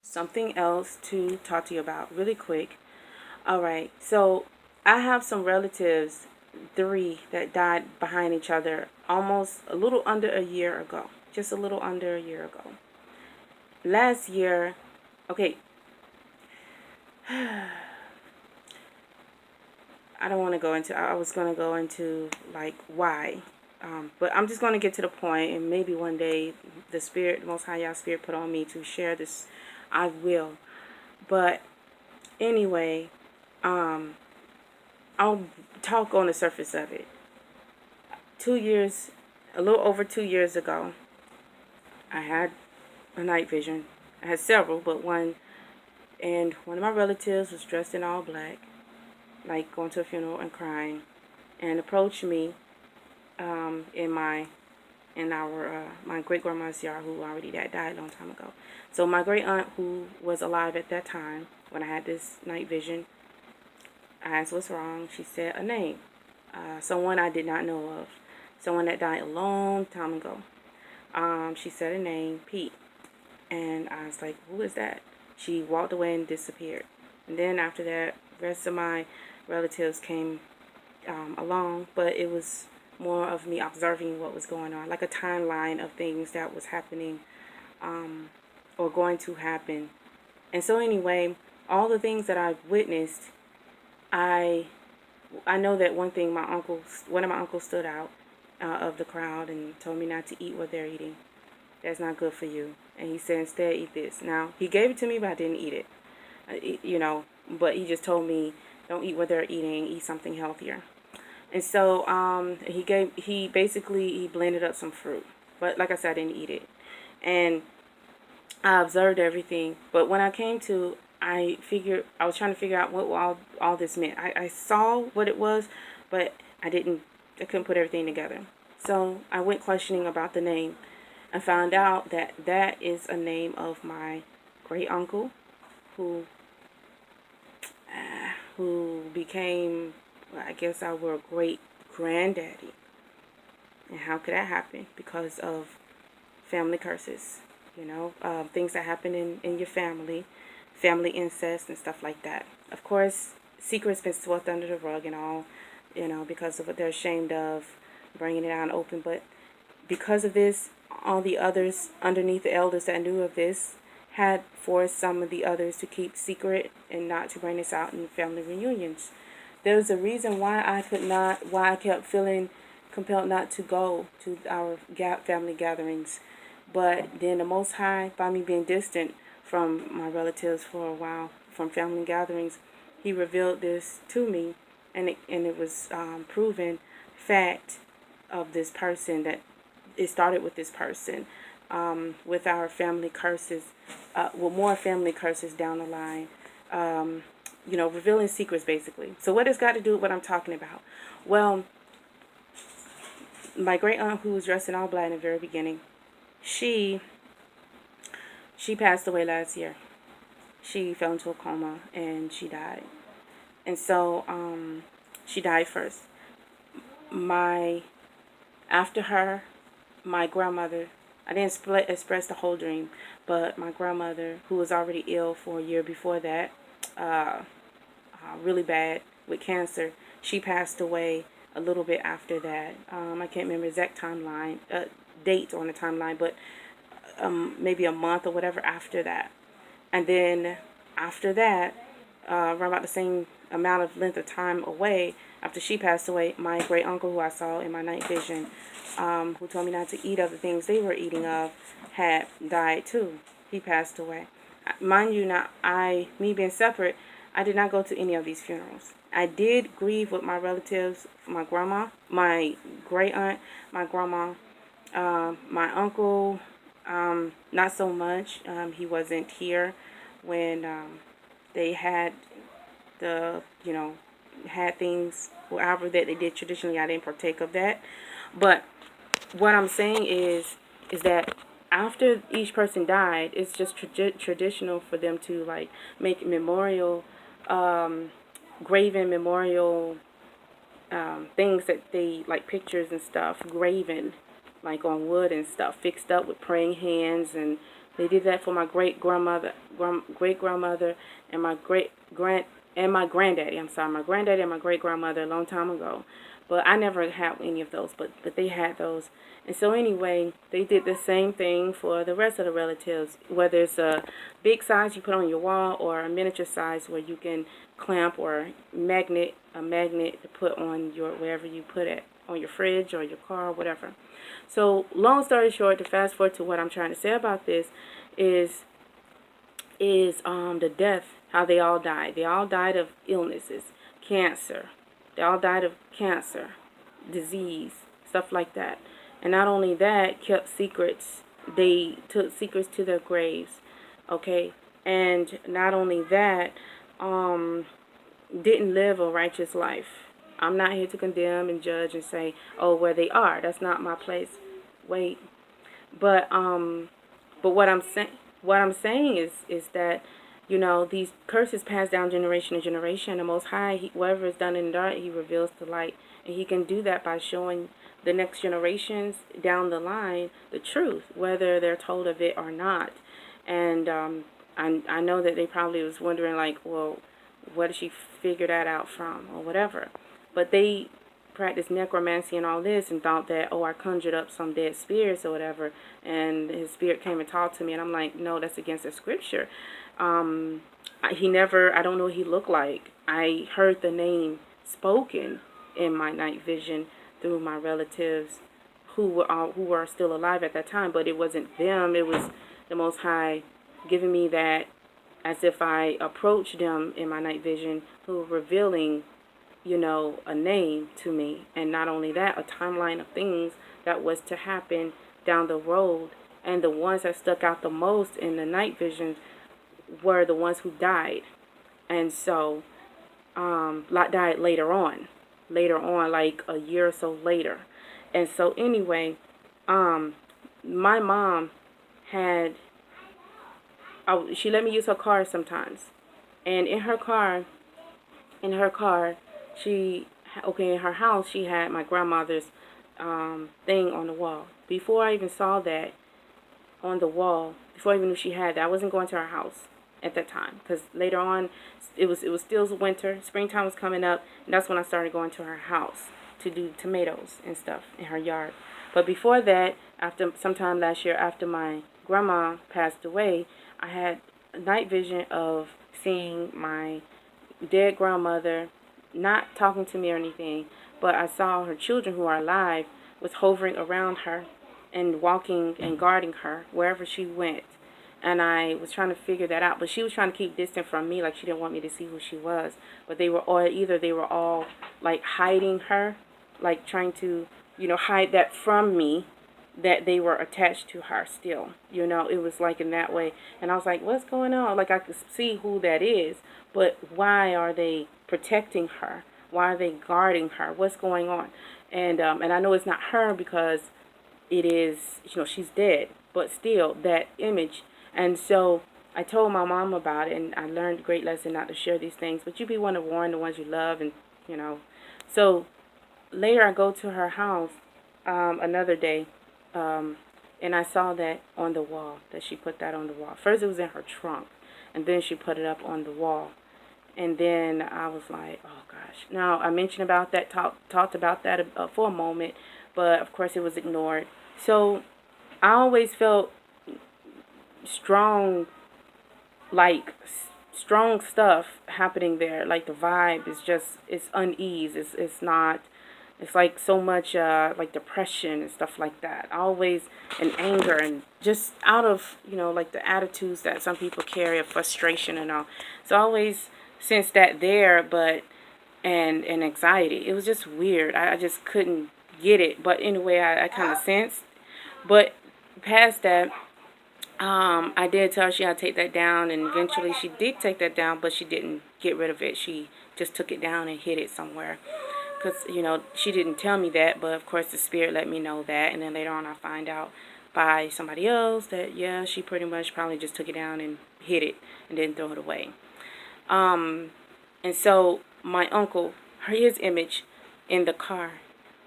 Something else to talk to you about really quick. All right, so I have some relatives, three, that died behind each other almost a little under a year ago. Just a little under a year ago. Last year, okay, I don't want to go into, I was going to go into like why. But I'm just going to get to the point, and maybe one day the Spirit, the Most High Yah Spirit put on me to share this, I will. But anyway, I'll talk on the surface of it. 2 years, a little over 2 years ago, I had a night vision. I had several, but one, and one of my relatives was dressed in all black, like going to a funeral and crying, and approached me in my great grandma's yard, who already died a long time ago. So my great aunt, who was alive at that time when I had this night vision, I asked what's wrong. She said a name, someone I did not know of, someone that died a long time ago. She said a name, Pete, and I was like, who is that? She walked away and disappeared. And then after that, the rest of my relatives came along, but it was more of me observing what was going on, like a timeline of things that was happening or going to happen. And so anyway, all the things that I've witnessed, I know that one thing, one of my uncles stood out of the crowd and told me not to eat what they're eating. That's not good for you. And he said, instead, eat this. Now, he gave it to me, but I didn't eat it. But he just told me, don't eat what they're eating, eat something healthier. And so he basically blended up some fruit. But like I said, I didn't eat it. And I observed everything. But when I came to, I was trying to figure out what all this meant. I saw what it was, but I couldn't put everything together. So I went questioning about the name. I found out that that is a name of my great uncle who became, I guess, our great granddaddy. And how could that happen? Because of family curses. things that happen in your family incest and stuff like that. Of course, secrets been swept under the rug and all, because of what they're ashamed of, bringing it out open. But because of this, all the others underneath the elders that knew of this had forced some of the others to keep secret and not to bring this out in family reunions. There's a reason why I kept feeling compelled not to go to our family gatherings. But then the Most High, by me being distant from my relatives for a while, from family gatherings, He revealed this to me, and it was proven fact of this person that it started with this person, with our family curses, more family curses down the line, revealing secrets basically. So what has got to do with what I'm talking about? Well, my great aunt, who was dressed in all black in the very beginning, she passed away last year. She fell into a coma and she died. And so she died first. After her, my grandmother, I didn't express the whole dream, but my grandmother, who was already ill for a year before that, really bad with cancer, she passed away a little bit after that. I can't remember exact timeline, date on the timeline, but maybe a month or whatever after that. And then after that, around about the same amount of length of time away, after she passed away, my great uncle, who I saw in my night vision, who told me not to eat of the things they were eating of, had died too. He passed away. Mind you, me being separate, I did not go to any of these funerals. I did grieve with my relatives, my grandma, my great aunt, my grandma, my uncle, not so much. He wasn't here when they had had things, however that they did traditionally. I didn't partake of that. But what I'm saying is that after each person died, it's just traditional for them to make memorial, graven memorial things that they pictures and stuff, graven on wood and stuff, fixed up with praying hands. And they did that for my great grandmother, and my my granddaddy. My granddaddy and my great grandmother a long time ago. But I never had any of those, but they had those. And so anyway, they did the same thing for the rest of the relatives, whether it's a big size you put on your wall or a miniature size where you can clamp or a magnet to put on wherever you put it, on your fridge or your car or whatever. So long story short, to fast forward to what I'm trying to say about this is the death, how they all died. They all died of illnesses, cancer. They all died of cancer, disease, stuff like that. And not only that, kept secrets. They took secrets to their graves, okay? And not only that, didn't live a righteous life. I'm not here to condemn and judge and say, oh, where they are. That's not my place. Wait. But what I'm saying is that, these curses pass down generation to generation. The Most High, whatever is done in dark, He reveals the light. And He can do that by showing the next generations down the line the truth, whether they're told of it or not. And I know that they probably was wondering, well, where did she figure that out from or whatever. But they practiced necromancy and all this and thought that, I conjured up some dead spirits or whatever, and his spirit came and talked to me, and I'm like, no, that's against the scripture. I don't know what he looked like. I heard the name spoken in my night vision through my relatives who were still alive at that time, but it wasn't them. It was the Most High giving me that as if I approached them in my night vision, who were revealing, a name to me. And not only that, a timeline of things that was to happen down the road. And the ones that stuck out the most in the night visions were the ones who died. And so, Lot died later on, like a year or so later. And so anyway, my mom had, she let me use her car sometimes. And in her car, in her house, she had my grandmother's thing on the wall. Before I even saw that, on the wall before I even knew she had that. I wasn't going to her house at that time because later on it was still winter. Springtime was coming up, and that's when I started going to her house to do tomatoes and stuff in her yard. But before that, after sometime last year, after my grandma passed away, I had a night vision of seeing my dead grandmother not talking to me or anything, but I saw her children who are alive was hovering around her and walking and guarding her wherever she went. And I was trying to figure that out, but she was trying to keep distant from me, like she didn't want me to see who she was. But they were all, either they were all like hiding her, like trying to, hide that from me, that they were attached to her still. It was like in that way. And I was like, what's going on? Like I could see who that is, but why are they protecting her? Why are they guarding her? What's going on? And I know it's not her because it is, she's dead, but still that image. And so I told my mom about it, and I learned a great lesson not to share these things, but you be one to warn the ones you love. And so later I go to her house another day, and I saw that on the wall, that she put that on the wall. First it was in her trunk, and then she put it up on the wall. And then I was like, oh gosh. Now I mentioned about that, talked about that for a moment, but of course it was ignored. So I always felt strong, like strong stuff happening there. Like the vibe is just, it's unease. It's not, it's like so much like depression and stuff like that. Always in anger and just out of, like the attitudes that some people carry of frustration and all. So I always sensed that there, but, and anxiety. It was just weird. I just couldn't get it. But anyway, I kind of sensed. But past that, I did tell her she had to take that down, and eventually she did take that down, but she didn't get rid of it. She just took it down and hid it somewhere. Because, she didn't tell me that, but of course the spirit let me know that. And then later on I find out by somebody else that, yeah, she pretty much probably just took it down and hid it and didn't throw it away. And so my uncle, his image in the car.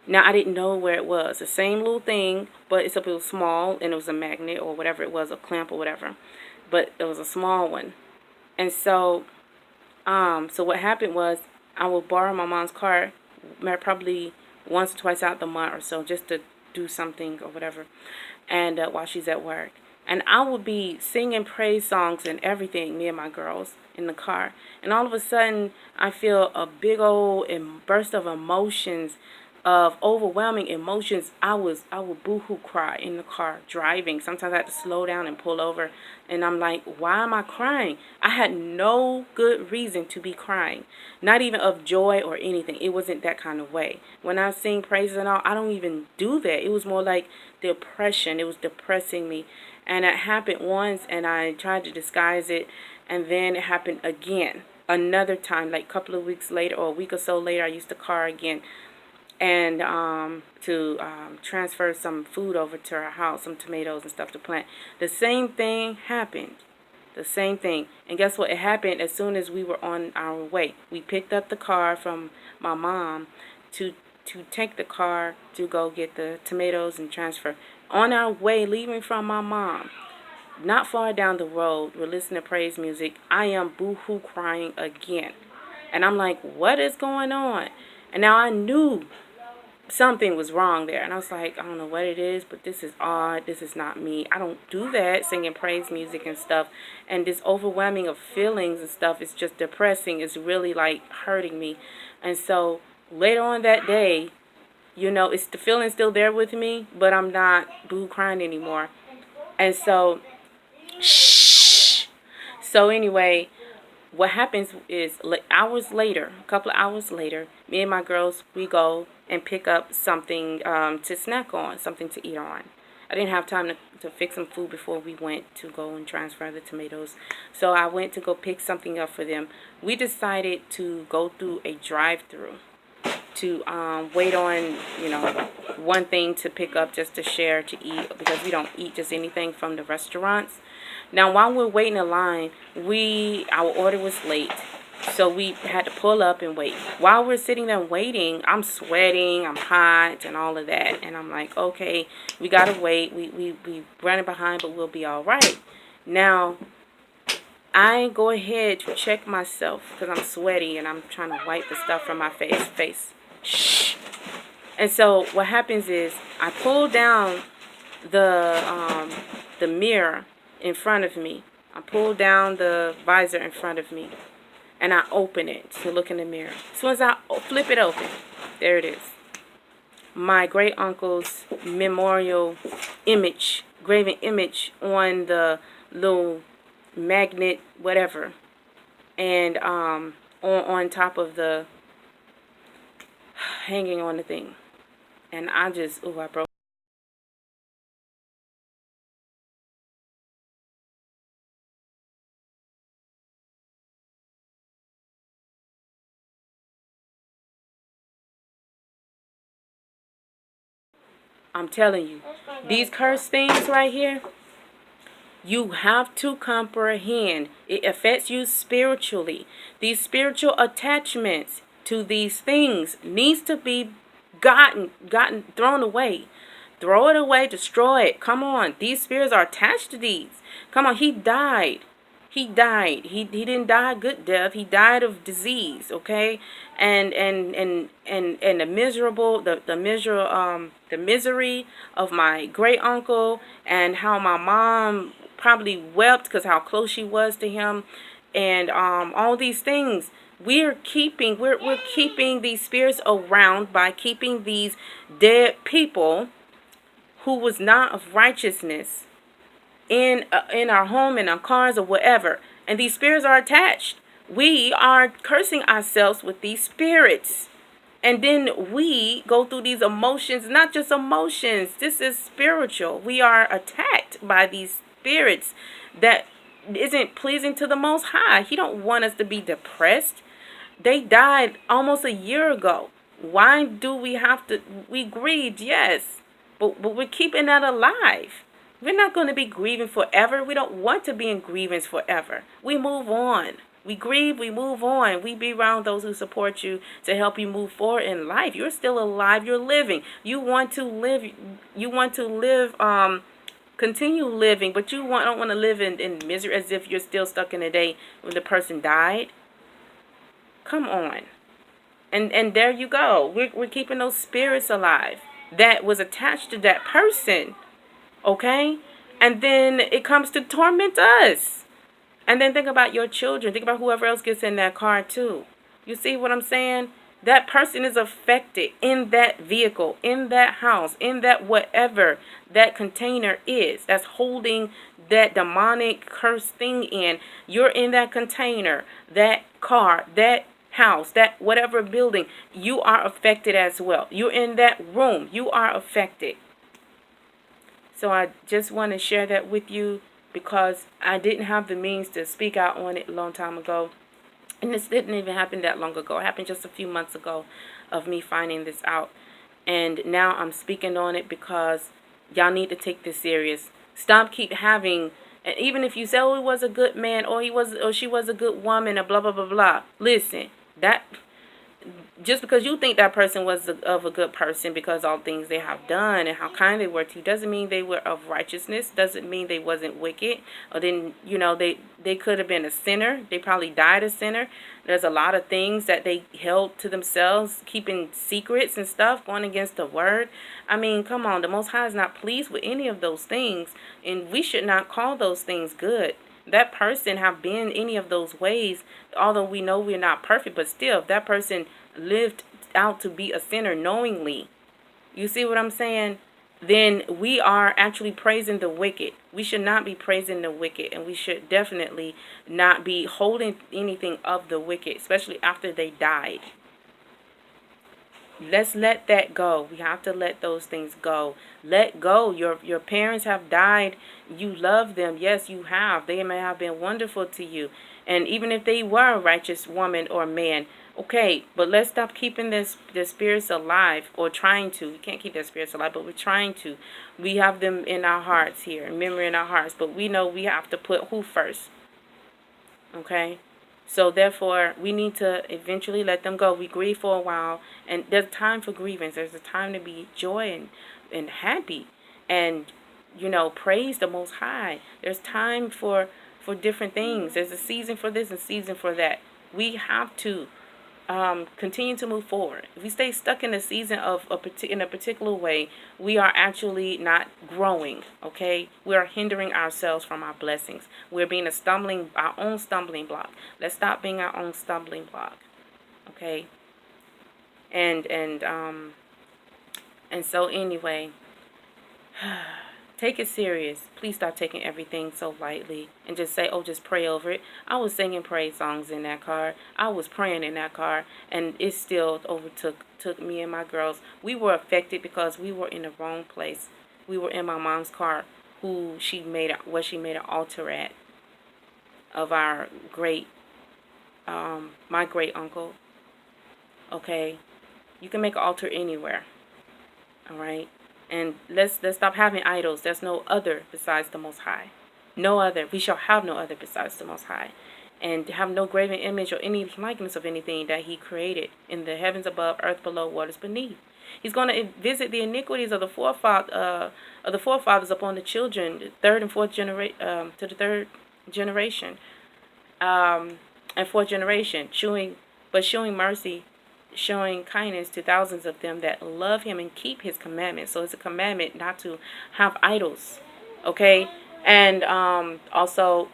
Now, I didn't know where it was. The same little thing, but it was small, and it was a magnet or whatever it was, a clamp or whatever. But it was a small one. And so, so what happened was I would borrow my mom's car probably once or twice out the month or so, just to do something or whatever, and while she's at work. And I would be singing praise songs and everything, me and my girls, in the car. And all of a sudden, I feel a big old burst of emotions, of overwhelming emotions. I would boo-hoo cry in the car driving. Sometimes I had to slow down and pull over, and I'm like, why am I crying? I had no good reason to be crying, not even of joy or anything. It wasn't that kind of way. When I sing praises and all, I don't even do that. It was more like depression. It was depressing me. And it happened once, and I tried to disguise it, and then it happened again another time, like a couple of weeks later or a week or so later. I used the car again, and to transfer some food over to her house, some tomatoes and stuff to plant. The same thing happened. The same thing. And guess what? It happened as soon as we were on our way. We picked up the car from my mom to take the car to go get the tomatoes and transfer. On our way, leaving from my mom, not far down the road, we're listening to praise music. I am boo-hoo crying again. And I'm like, what is going on? And now I knew something was wrong there. And I was like, I don't know what it is, but this is odd. This is not me. I don't do that, singing praise music and stuff. And this overwhelming of feelings and stuff is just depressing. It's really like hurting me. And so later on that day, it's the feeling still there with me, but I'm not boo crying anymore. And so, so anyway, what happens is hours later, a couple of hours later, me and my girls, we go and pick up something to snack on, something to eat on. I didn't have time to fix some food before we went to go and transfer the tomatoes. So I went to go pick something up for them. We decided to go through a drive-through to wait on, one thing to pick up just to share to eat, because we don't eat just anything from the restaurants. Now, while we're waiting in line, our order was late, So we had to pull up and wait. While we're sitting there waiting, I'm sweating, I'm hot, and all of that. And I'm like, okay, we gotta wait. We running behind, but we'll be all right. Now, I go ahead to check myself because I'm sweaty and I'm trying to wipe the stuff from my face. Shh. And so what happens is I pull down the mirror in front of me. I pull down the visor in front of me, and I open it to look in the mirror. As soon as I flip it open, there it is. My great uncle's memorial image, graven image on the little magnet, whatever, and on top of the hanging on the thing. And I broke. I'm telling you, these cursed things right here, you have to comprehend. It affects you spiritually. These spiritual attachments to these things needs to be thrown away. Throw it away, destroy it. Come on. These spirits are attached to these. Come on, he died. He died. He didn't die a good death. He died of disease, okay? And the misery of my great uncle, and how my mom probably wept because how close she was to him, and all these things. We're keeping these spirits around by keeping these dead people who was not of righteousness in our home, in our cars, or whatever. And these spirits are attached. We are cursing ourselves with these spirits. And then we go through these emotions, not just emotions. This is spiritual. We are attacked by these spirits that isn't pleasing to the Most High. He don't want us to be depressed. They died almost a year ago. Why do we have to? We grieved, yes, but we're keeping that alive. We're not going to be grieving forever. We don't want to be in grievance forever. We move on. We grieve, we move on. We be around those who support you to help you move forward in life. You're still alive. You're living. You want to live. Continue living, but don't want to live in misery as if you're still stuck in the day when the person died. Come on. And there you go. We're keeping those spirits alive that was attached to that person. Okay? And then it comes to torment us. And then think about your children. Think about whoever else gets in that car too. You see what I'm saying? That person is affected in that vehicle, in that house, in that whatever that container is that's holding that demonic cursed thing in. You're in that container, that car, that house, that whatever building. You are affected as well. You're in that room. You are affected. So I just want to share that with you because I didn't have the means to speak out on it a long time ago. And this didn't even happen that long ago. It happened just a few months ago of me finding this out. And now I'm speaking on it because y'all need to take this serious. Stop keep having, and even if you say, oh, he was a good man, or she was a good woman, or blah, blah, blah, blah. Listen, that just because you think that person was of a good person because all things they have done and how kind they were to you doesn't mean they were of righteousness, doesn't mean they wasn't wicked, or then they could have been a sinner. They probably died a sinner. There's a lot of things that they held to themselves, keeping secrets and stuff, going against the word. I mean, come on, the Most High is not pleased with any of those things, and we should not call those things good. That person have been any of those ways, although we know we're not perfect, but still, if that person lived out to be a sinner knowingly, you see what I'm saying? Then we are actually praising the wicked. We should not be praising the wicked, and we should definitely not be holding anything of the wicked, especially after they died. Let's let that go. We have to let those things go. Let go. Your parents have died. You love them. Yes, you have. They may have been wonderful to you. And even if they were a righteous woman or man, okay, but let's stop keeping their spirits alive, or trying to. We can't keep their spirits alive, but we're trying to. We have them in our hearts here, memory in our hearts. But we know we have to put who first? Okay? So therefore, we need to eventually let them go. We grieve for a while, and there's a time for grievance. There's a time to be joy and happy, and praise the Most High. There's time for different things. There's a season for this and season for that. We have to continue to move forward. If we stay stuck in a season of in a particular way, we are actually not growing. Okay, we are hindering ourselves from our blessings. We're being our own stumbling block. Let's stop being our own stumbling block. Okay, and so anyway. Take it serious. Please stop taking everything so lightly and just say, oh, just pray over it. I was singing praise songs in that car. I was praying in that car, and it still took me and my girls. We were affected because we were in the wrong place. We were in my mom's car, where she made an altar at of our my great uncle. Okay, you can make an altar anywhere. All right. And let's stop having idols. There's no other besides the Most High. No other. We shall have no other besides the Most High. And have no graven image or any likeness of anything that he created in the heavens above, earth below, waters beneath. He's going to visit the iniquities of the forefathers upon the children, third and fourth generation, to the third generation, and fourth generation, showing mercy, showing kindness to thousands of them that love him and keep his commandments. So it's a commandment not to have idols, okay? And also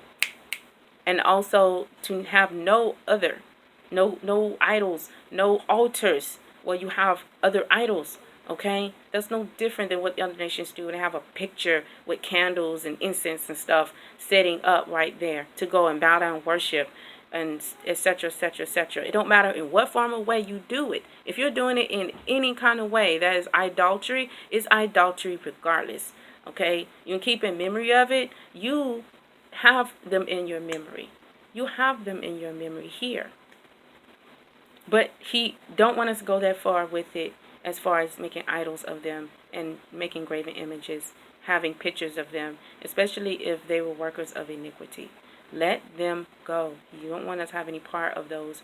to have no idols, no altars where you have other idols, okay? That's no different than what the other nations do. They have a picture with candles and incense and stuff setting up right there to go and bow down, worship, and etc., etc., etc. It don't matter in what form or way you do it. If you're doing it in any kind of way that is idolatry, it's idolatry regardless. Okay? You can keep in memory of it. You have them in your memory. You have them in your memory here. But he don't want us to go that far with it, as far as making idols of them and making graven images, having pictures of them, especially if they were workers of iniquity. Let them go. You don't want us to have any part of those,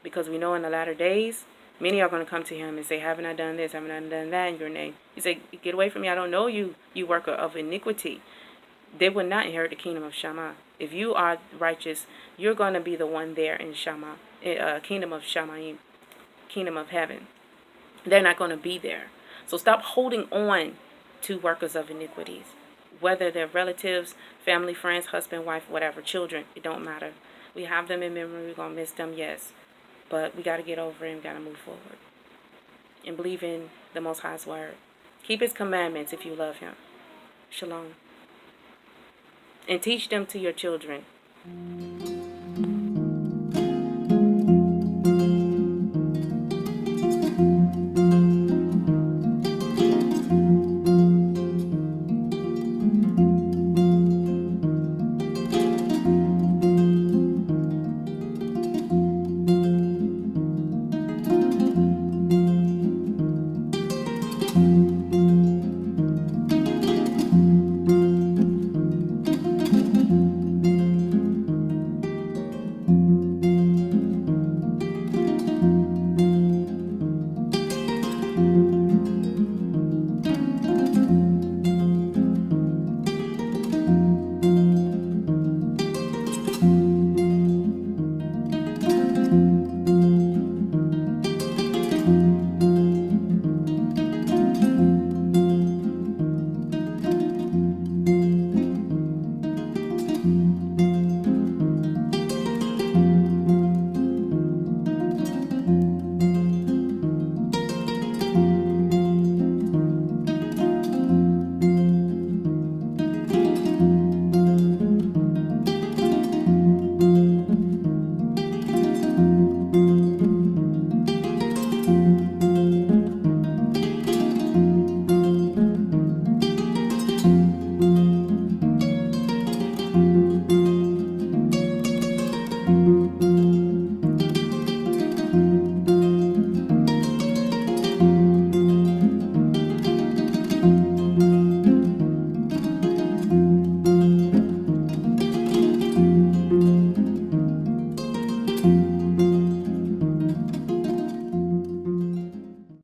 because we know in the latter days, many are going to come to him and say, haven't I done this? Haven't I done that in your name? He said, get away from me. I don't know you, you worker of iniquity. They will not inherit the kingdom of Shammah. If you are righteous, you're going to be the one there in Shammah, kingdom of Shammah, kingdom of heaven. They're not going to be there. So stop holding on to workers of iniquities. Whether they're relatives, family, friends, husband, wife, whatever, children, it don't matter. We have them in memory. We're going to miss them, yes. But we got to get over it and got to move forward. And believe in the Most High's word. Keep his commandments if you love him. Shalom. And teach them to your children.